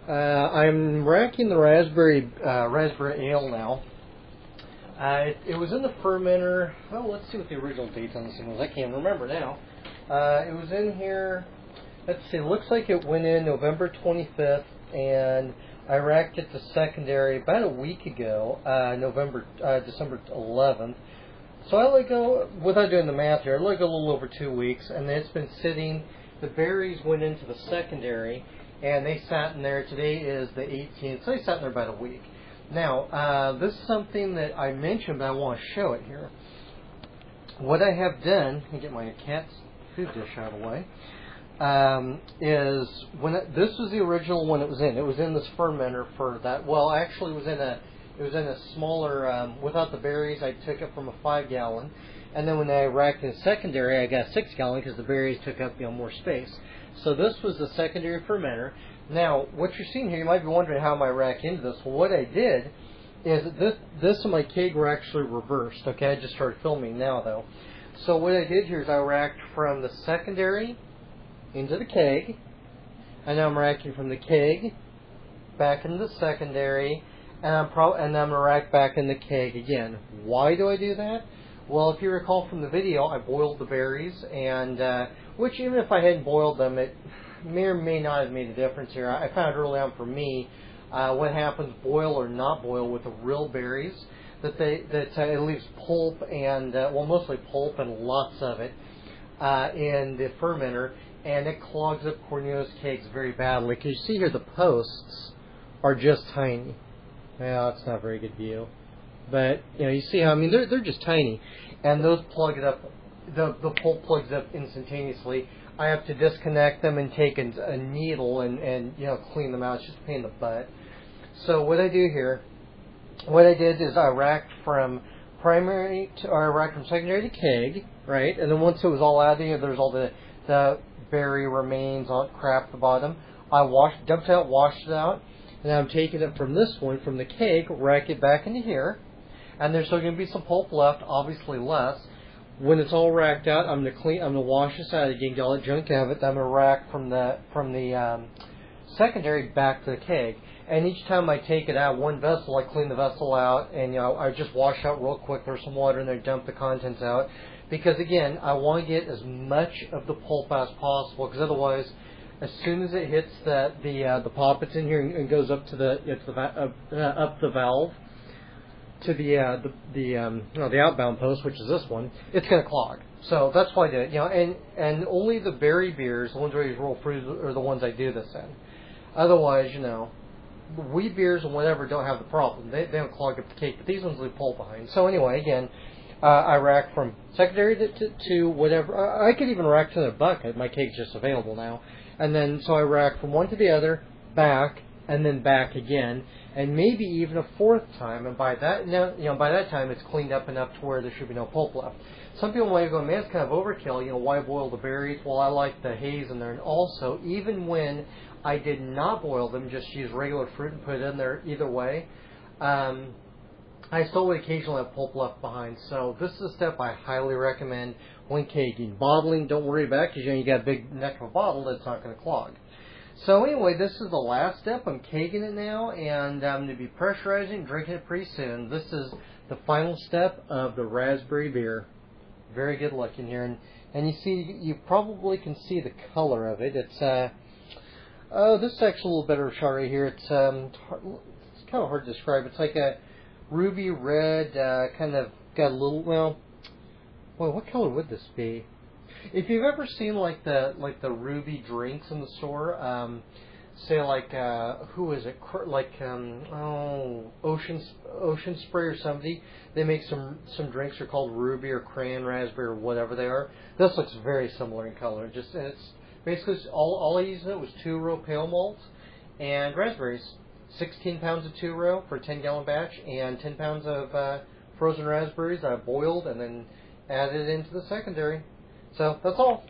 I'm racking the raspberry ale now. It was in the fermenter. Well, let's see what the original date on this thing was. I can't remember now. It was in here. Let's see. It looks like it went in November 25th, and I racked it to secondary about a week ago, December 11th. So I let go, without doing the math here, I let go a little over 2 weeks, and then it's been sitting. The berries went into the secondary, and they sat in there. Today is the 18th, so they sat in there about a week. Now, this is something that I mentioned, but I want to show it here. What I have done, let me get my cat's food dish out of the way, is this was the original one it was in. It was in this fermenter for that. Well, actually, it was in a smaller. Without the berries, I took it from a 5-gallon, and then when I racked in secondary, I got a 6-gallon because the berries took up more space. So this was the secondary fermenter. Now, what you're seeing here, you might be wondering how I rack into this. Well, what I did is this and my keg were actually reversed. Okay, I just started filming now though. So what I did here is I racked from the secondary into the keg, and now I'm racking from the keg back into the secondary, and I'm going to rack back in the keg again. Why do I do that? Well, if you recall from the video, I boiled the berries, and which even if I hadn't boiled them, it may or may not have made a difference here. I found early on for me, what happens, boil or not boil with the real berries, that it leaves pulp and mostly pulp and lots of it in the fermenter, and it clogs up Cornelius cakes very badly. Because you see here, the posts are just tiny. Well, it's not a very good view, but you see how they're just tiny, and those plug it up. The pulp plugs up instantaneously. I have to disconnect them and take a needle and clean them out. It's just a pain in the butt. So what I do here, what I did is I racked from secondary to keg, right? And then once it was all out of here, there's all the berry remains, all crap at the bottom. I dumped it out, washed it out, and I'm taking it from this one, from the keg, rack it back into here, and there's still going to be some pulp left, obviously less. When it's all racked out, I'm going to wash this out again, get all that junk out of it. Then I'm going to rack from the secondary back to the keg. And each time I take it out, one vessel, I clean the vessel out, and I just wash out real quick. There's some water in there, dump the contents out, because again, I want to get as much of the pulp as possible. Because otherwise, as soon as it hits the poppets in here and goes up to up the valve to the outbound post, which is this one, it's going to clog. So that's why I did it. And only the berry beers, the ones where you roll fruit, are the ones I do this in. Otherwise, wheat beers and whatever don't have the problem. They don't clog up the cake, but these ones leave pulp behind. So anyway, again, I rack from secondary to whatever. I could even rack to the bucket. My cake's just available now. And then, so I rack from one to the other, back, and then back again, and maybe even a fourth time. And by that, by that time, it's cleaned up enough to where there should be no pulp left. Some people might go, man, it's kind of overkill. Why boil the berries? Well, I like the haze in there. And also, even when I did not boil them, just use regular fruit and put it in there either way, I still would occasionally have pulp left behind. So this is a step I highly recommend when kegging. Bottling, don't worry about it, because you got a big neck of a bottle that's not going to clog. So anyway, this is the last step. I'm kegging it now, and I'm going to be pressurizing and drinking it pretty soon. This is the final step of the raspberry beer. Very good looking here, and you probably can see the color of it. It's this is actually a little better shot right here. It's kind of hard to describe. It's like a ruby red, kind of got a little, well, what color would this be? If you've ever seen like the ruby drinks in the store, say like who is it? Like Ocean Spray or somebody. They make some drinks are called ruby or cran raspberry or whatever they are. This looks very similar in color. It's basically all I used in it was 2-row pale malt and raspberries. 16 pounds of 2-row for a 10-gallon batch, and 10 pounds of frozen raspberries I boiled and then added into the secondary. So that's all.